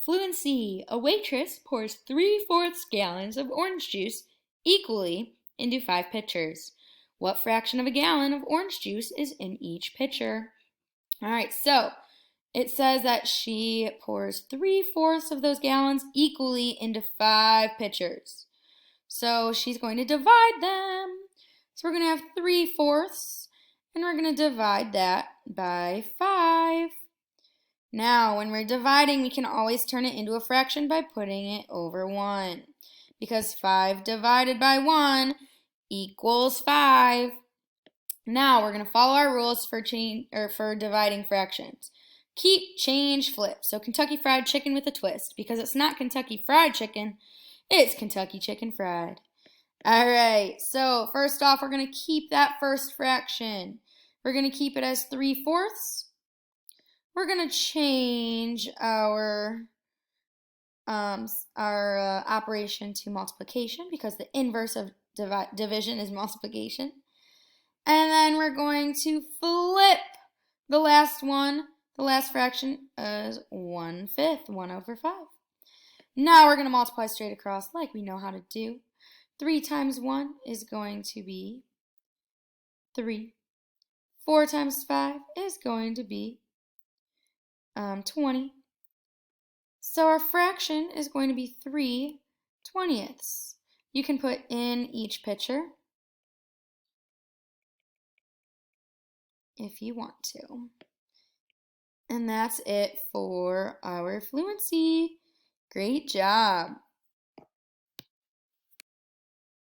Fluency. A waitress pours 3/4 gallons of orange juice equally into 5 pitchers. What fraction of a gallon of orange juice is in each pitcher? All right, so it says that she pours 3/4 of those gallons equally into 5 pitchers. So she's going to divide them. So we're going to have 3/4, and we're going to divide that by 5. Now, when we're dividing, we can always turn it into a fraction by putting it over 1. Because 5 divided by 1 equals 5. Now, we're going to follow our rules for dividing fractions. Keep, change, flip. So Kentucky Fried Chicken with a twist. Because it's not Kentucky Fried Chicken, it's Kentucky Chicken Fried. All right, so first off, we're going to keep that first fraction. We're going to keep it as 3/4. We're going to change our operation to multiplication because the inverse of division is multiplication. And then we're going to flip the last one. The last fraction is 1/5, 1/5. Now we're going to multiply straight across like we know how to do. 3 times 1 is going to be 3. 4 times 5 is going to be 20. So our fraction is going to be 3/20. You can put in each pitcher if you want to. And that's it for our fluency. Great job.